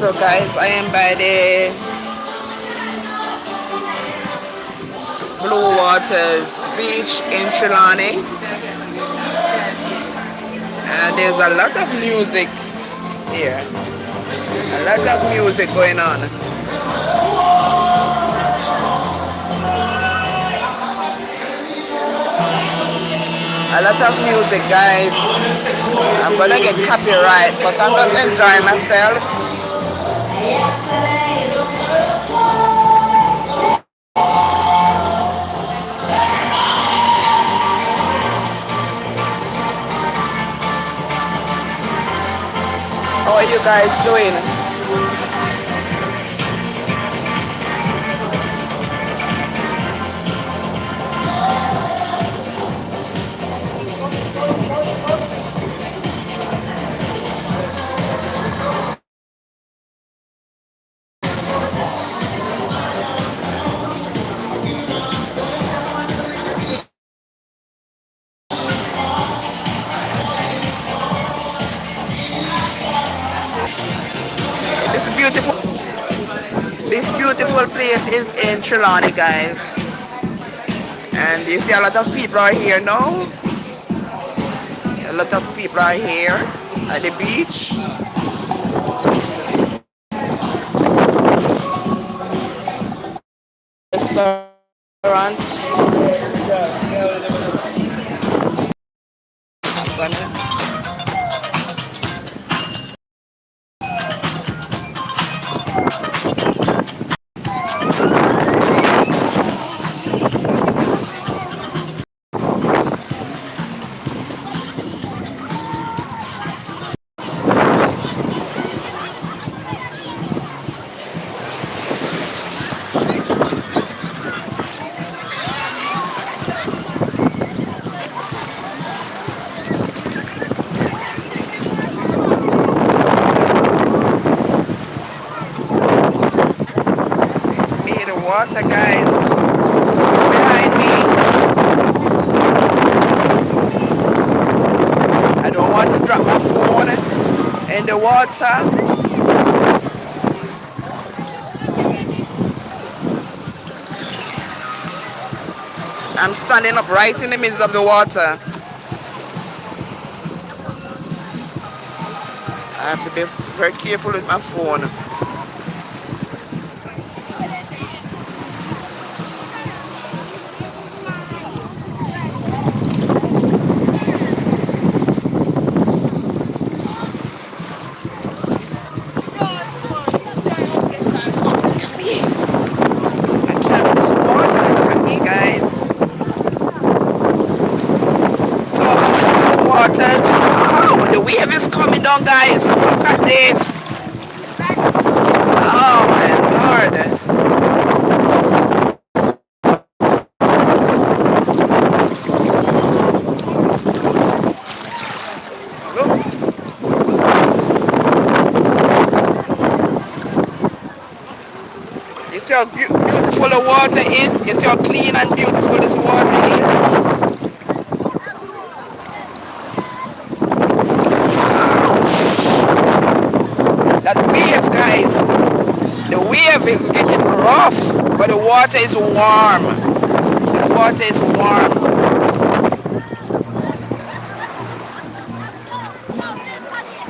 So guys, I am by the Blue Waters Beach in Trelawney, and there's a lot of music here. A lot of music going on. A lot of music, guys. I'm gonna get copyright, but I'm just enjoying myself. How are you guys doing? This beautiful, this beautiful place is in Trelawney, guys. And you see a lot of people are here now. A lot of people are here at the beach. Restaurant. Water, guys. Look behind me. I don't want to drop my phone in the water. I'm standing up right in the midst of the water. I have to be very careful with my phone. Oh, the wave is coming down, guys. Look at this. Oh my lord. Look. You see how beautiful the water is? You see how clean and beautiful this water is? Guys, the wave is getting rough, but the water is warm. The water is warm.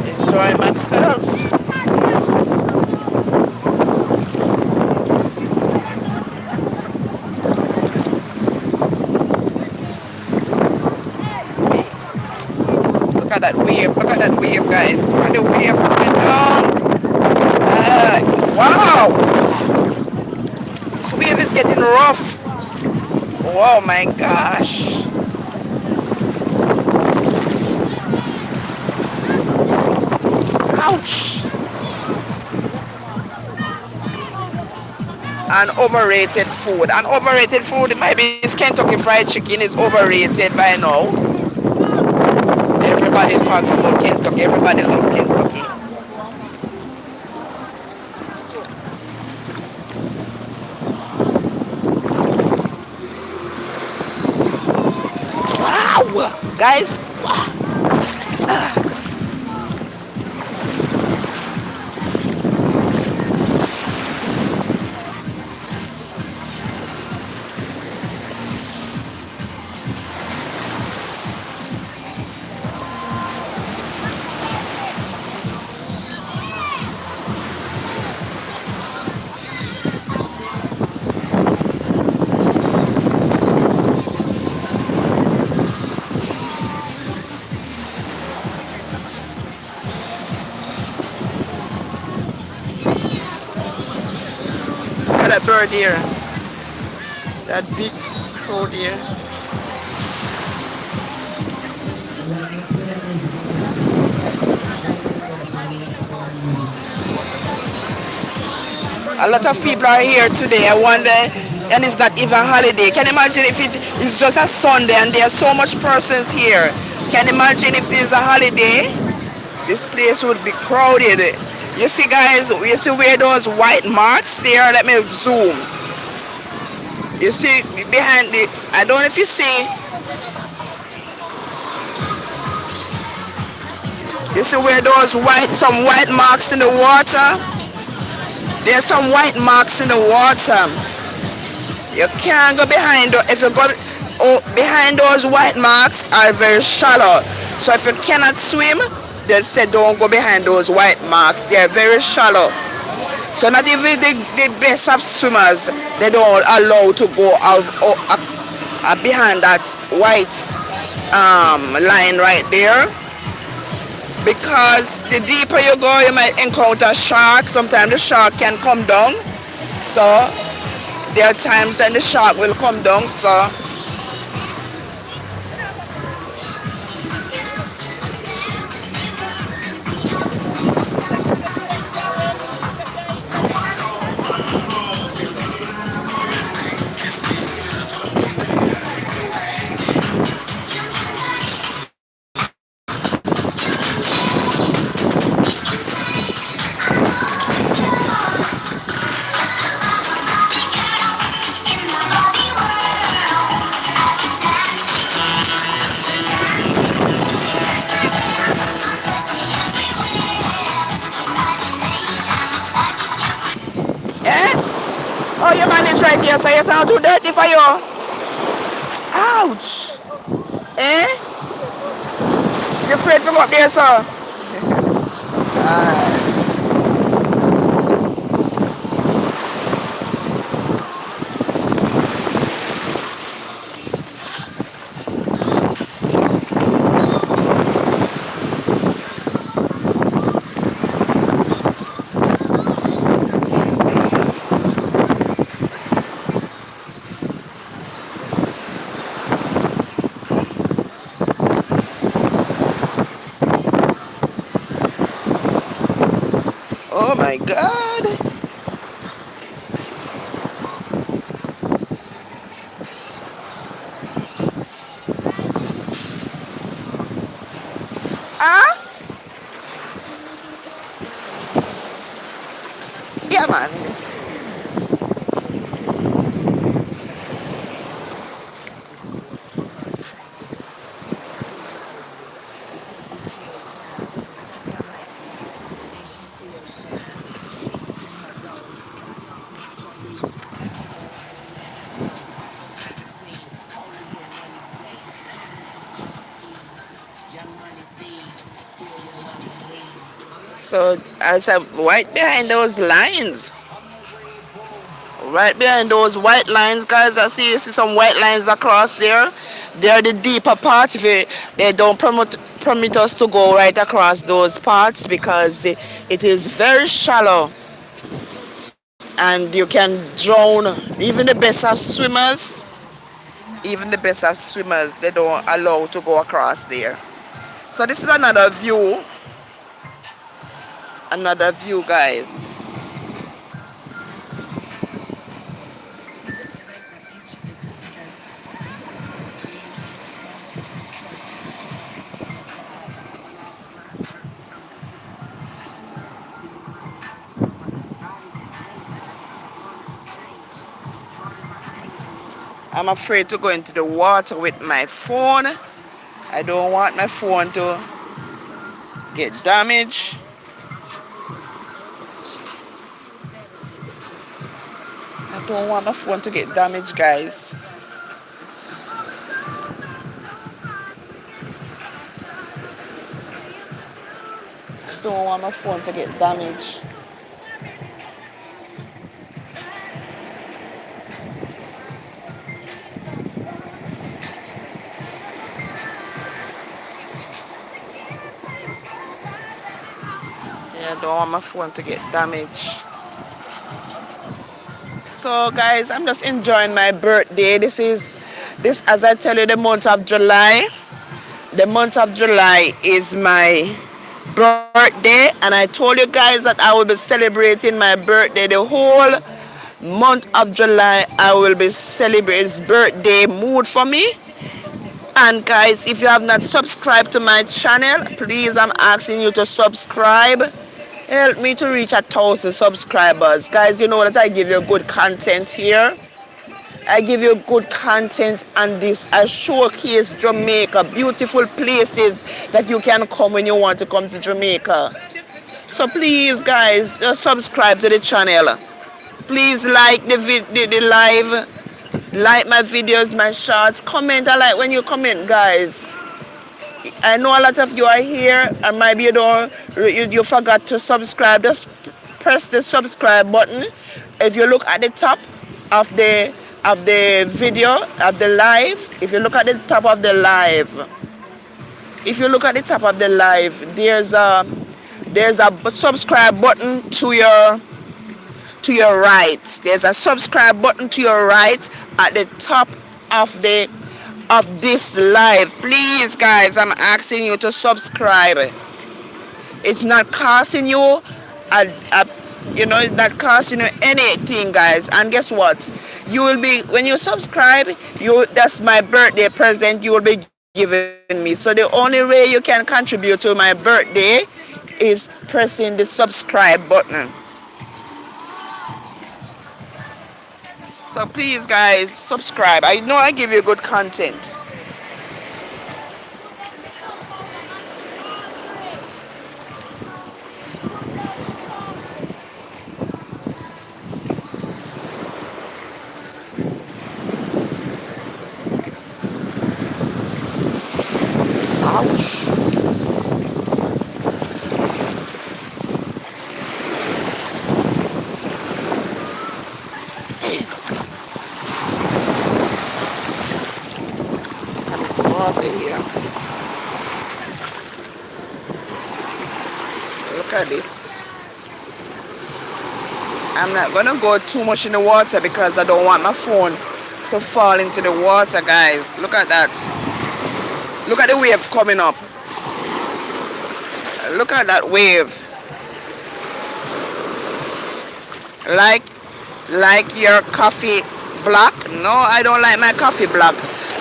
Enjoy enjoy myself. See, look at that wave. Look at that wave, guys. Look at the wave coming down. Wow, this wave is getting rough. Oh my gosh. Ouch. An overrated food. An overrated food, maybe this Kentucky Fried Chicken is overrated by now. Everybody talks about Kentucky. Everybody loves Kentucky. Wow, guys. Look at that bird here. That big crow there. A lot of people are here today. I wonder, and it's not even holiday. Can you imagine if it is just a Sunday and there are so much persons here? Can you imagine if there's a holiday? This place would be crowded. You see, guys, you see where those white marks there? Let me zoom. You see behind the, I don't know if you see. You see where those some white marks in the water? There's some white marks in the water. You can't go behind, if you go behind those white marks are very shallow. So if you cannot swim, they'll say don't go behind those white marks. They're very shallow. So not even the best of swimmers, they don't allow to go out behind that white line right there. Because the deeper you go, you might encounter sharks. Sometimes the shark can come down. So there are times when the shark will come down. So oh, your man is right here, so it's not too dirty for you. Ouch. Eh? You afraid to go up there, sir? Nice. Oh my God. Ah? Yeah, man. So I said, right behind those lines, right behind those white lines, guys, you see some white lines across there. They're the deeper parts. They don't permit us to go right across those parts because it is very shallow and you can drown. Even the best of swimmers, they don't allow to go across there. So this is another view, guys. I'm afraid to go into the water with my phone. I don't want my phone to get damaged. I don't want my phone to get damaged, guys. I don't want my phone to get damaged. Yeah, I don't want my phone to get damaged. So guys, I'm just enjoying my birthday. This, as I tell you, the month of July. The month of July is my birthday, and I told you guys that I will be celebrating my birthday the whole month of July. I will be celebrating. It's birthday mood for me. And guys, if you have not subscribed to my channel, please, I'm asking you to subscribe. Help me to reach 1,000 subscribers. Guys, you know that I give you good content here. I give you good content on this. I showcase Jamaica, beautiful places that you can come when you want to come to Jamaica. So please, guys, just subscribe to the channel. Please like the live, like my videos, my shorts. Comment. I like when you comment, guys. I know a lot of you are here, and maybe you forgot to subscribe. Just press the subscribe button. If you look at the top of the video, of the live, if you look at the top of the live, there's a subscribe button to your right. There's a subscribe button to your right at the top of this live. Please, guys, I'm asking you to subscribe. It's not costing you it's not costing you anything, guys. And guess what? You will be, when you subscribe, that's my birthday present you will be giving me. So the only way you can contribute to my birthday is pressing the subscribe button. So please, guys, subscribe. I know I give you good content. Ouch. Water here. Look at this. I'm not gonna go too much in the water because I don't want my phone to fall into the water, guys. Look at that. Look at the wave coming up. Look at that wave. Like your coffee black? No, I don't like my coffee black.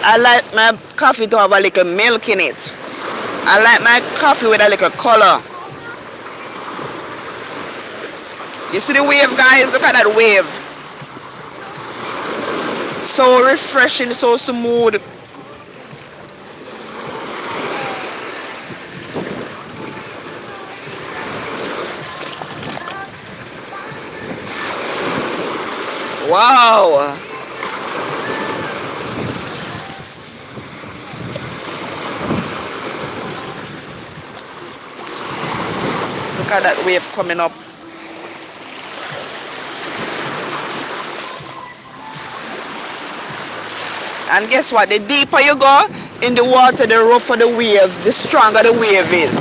I like my coffee to have a little milk in it. I like my coffee with a little color. You see the wave, guys? Look at that wave. So refreshing, so smooth. Wow. Look at that wave coming up. And guess what? The deeper you go in the water, the rougher the wave, the stronger the wave is.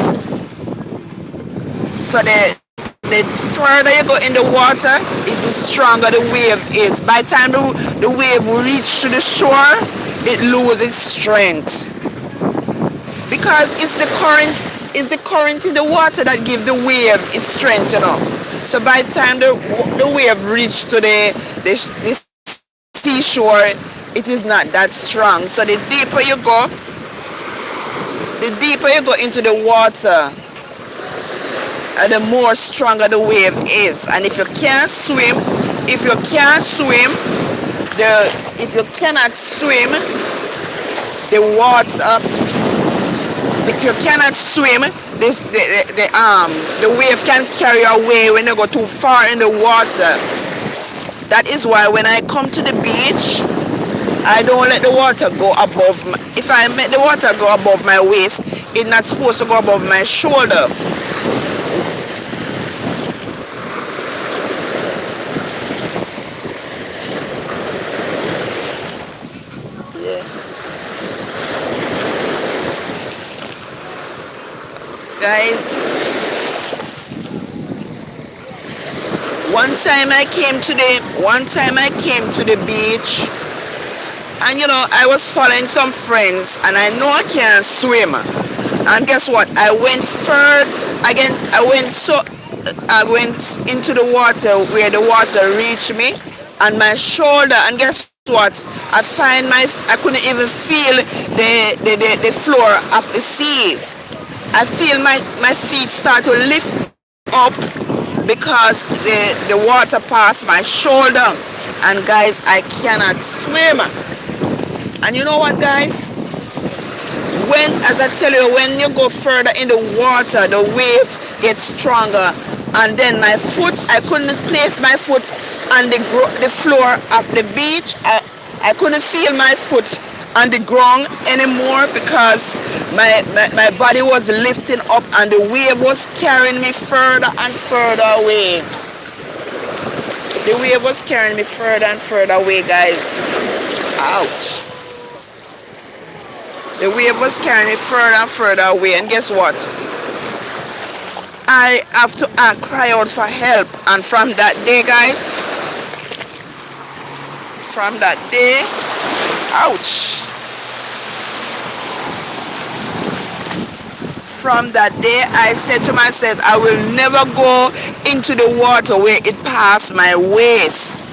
So the further you go in the water, is the stronger the wave is. By the time the wave reaches to the shore, it loses strength. Because it's the current in the water that gives the wave its strength, you know. So by the time the wave reaches to the seashore, it is not that strong. So the deeper you go into the water, the more stronger the wave is. And if you cannot swim, the wave can carry you away when you go too far in the water. That is why when I come to the beach, I don't let the water go above my, if I make the water go above my waist, it's not supposed to go above my shoulder. Yeah. Guys, one time I came to the beach, and you know, I was following some friends, and I know I can't swim. And guess what? I went into the water where the water reached me and my shoulder. And guess what? I couldn't even feel the floor of the sea. I feel my feet start to lift up because the water passed my shoulder. And guys, I cannot swim. And you know what, guys? As I tell you, when you go further in the water, the wave gets stronger. And then my foot, I couldn't place my foot on the floor of the beach. I couldn't feel my foot on the ground anymore because my body was lifting up and the wave was carrying me further and further away. The wave was carrying me further and further away, guys. Ouch. The wave was carrying me further and further away, and guess what? I have to cry out for help. And from that day, guys, ouch. From that day, I said to myself, I will never go into the water where it passed my waist.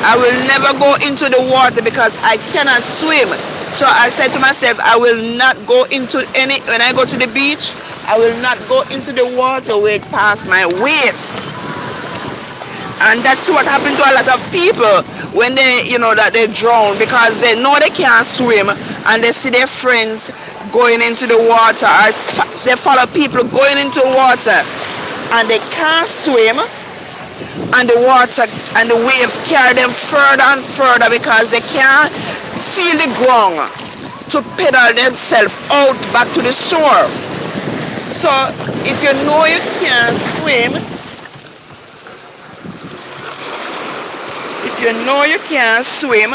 I will never go into the water because I cannot swim. So I said to myself, I will not go into when I go to the beach, I will not go into the water where it passed my waist. And that's what happened to a lot of people when they, you know, that they drown because they know they can't swim and they see their friends going into the water, or they follow people going into water and they can't swim, and the water and the wave carry them further and further because they can't feel the ground to pedal themselves out back to the shore. So if you know you can't swim,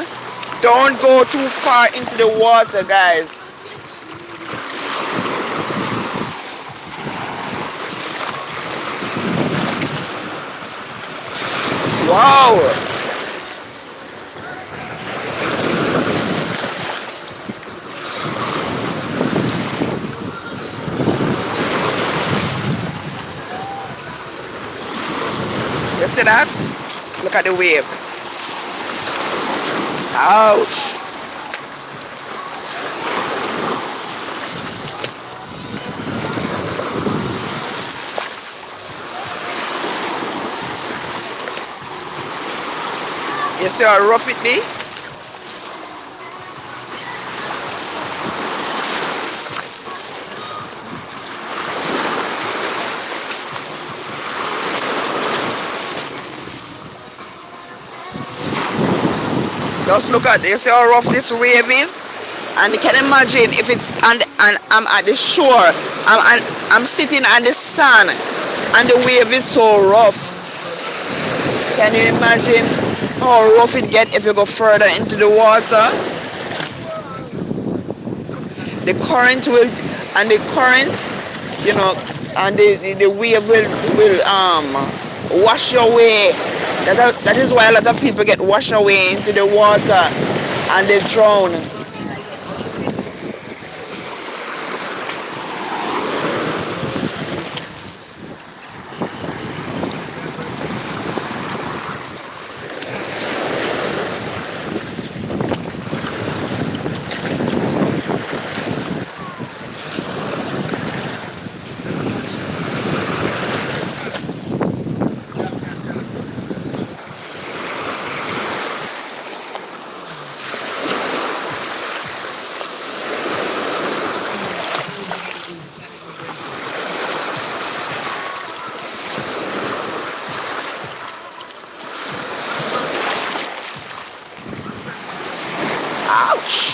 don't go too far into the water, guys. Wow! You see that? Look at the wave. Ouch! You see how rough it be? Just look at this. You see how rough this wave is? And you can imagine if it's and I'm at the shore. I'm sitting on the sand and the wave is so rough. Can you imagine how rough it get if you go further into the water? The current will, and the current, you know, and the wave will wash away. That is why a lot of people get washed away into the water and they drown. Ouch!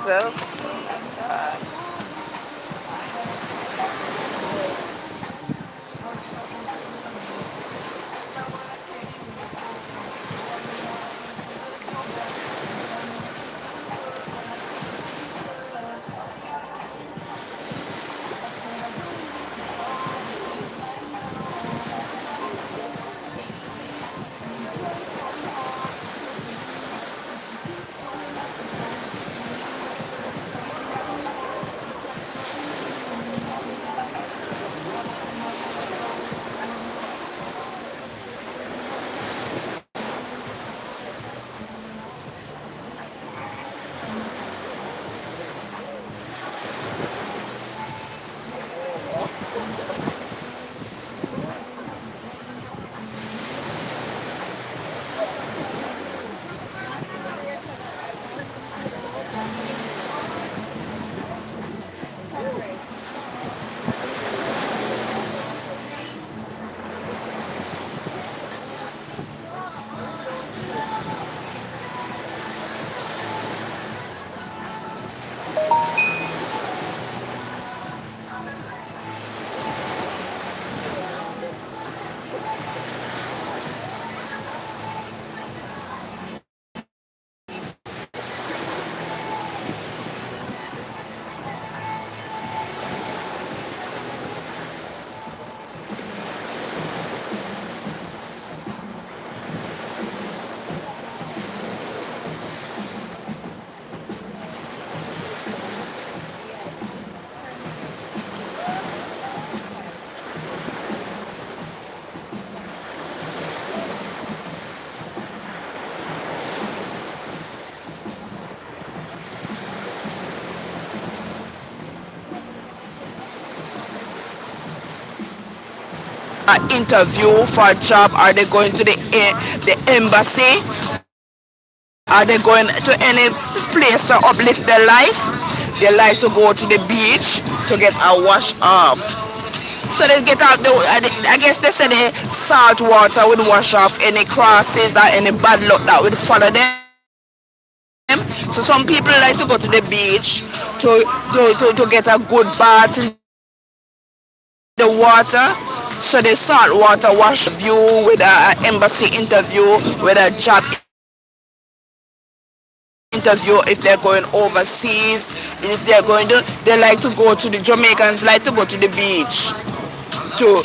So, interview for a job? Are they going to the embassy? Are they going to any place to uplift their life? They like to go to the beach to get a wash off. So they get out the, I guess they say the salt water would wash off any crosses or any bad luck that would follow them. So some people like to go to the beach to get a good bath in the water. So the salt water wash view with an embassy interview, with a job interview if they're going overseas. If they're going to, they like to go to the Jamaicans like to go to the beach to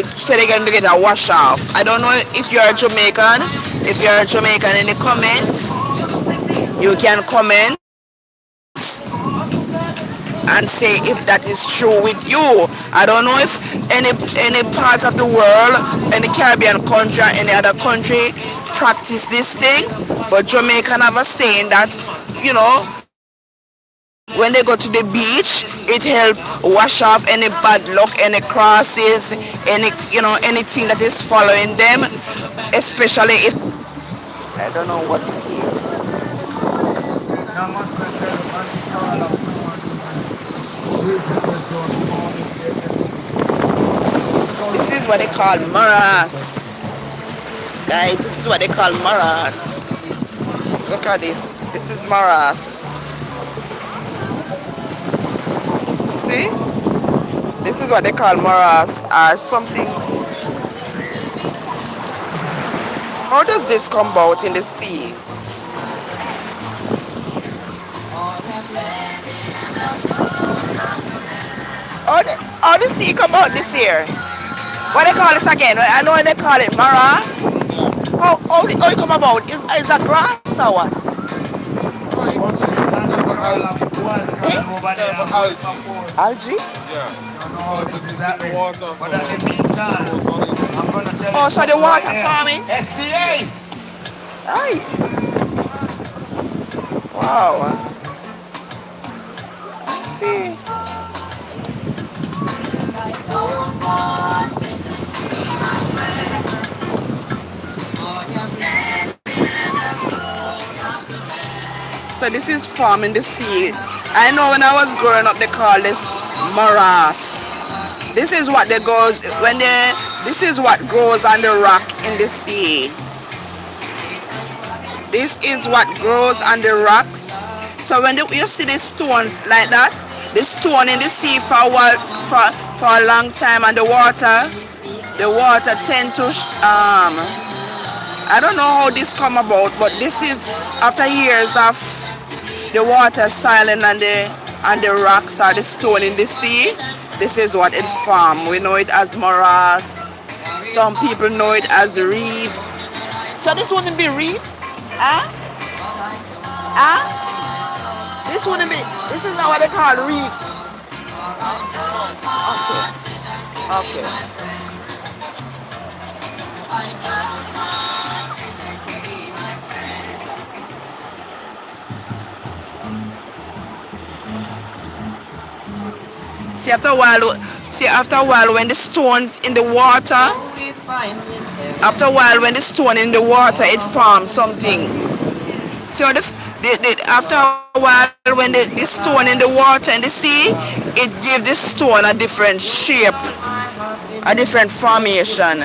so they can get a wash off. I don't know if you're a Jamaican. If you're a Jamaican in the comments, you can comment and say if that is true with you. I don't know if any parts of the world, any Caribbean country or any other country practice this thing, but Jamaican have a saying that, you know, when they go to the beach, it help wash off any bad luck, any crosses, any, you know, anything that is following them, especially if I don't know what is here. This is what they call maras. Guys, this is what they call maras. Look at this. This is maras. See? This is what they call maras or something. How does this come about in the sea? How the sea come out this year? What they call this again? I know they call it maras. How it come about? Is that grass or what? Algae? Oh, so the water farming? Right. Wow. See. So this is farm in the sea. I know when I was growing up they call this maras. This is what they goes when they this is what grows on the rock in the sea. This is what grows on the rocks. So when you see the stones like that, the stone in the sea for a while, for a long time, and the water tend to I don't know how this come about, but this is after years of the water silent and the rocks or the stone in the sea. This is what it form. We know it as morass. Some people know it as reefs. So this wouldn't be reefs? Huh? Huh? This wouldn't be. This is not what they call reefs. Okay. Okay. See after a while when the stones in the water, after a while when the stone in the water, it forms something. So after a while when the stone in the water in the sea, it gives the stone a different shape, a different formation.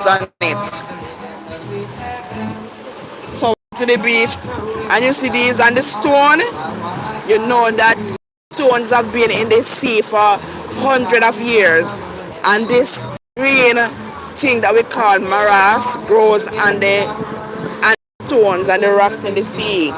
On it. So to the beach and you see these on the stone, you know that stones have been in the sea for hundreds of years, and this green thing that we call morass grows on the stones and the rocks in the sea.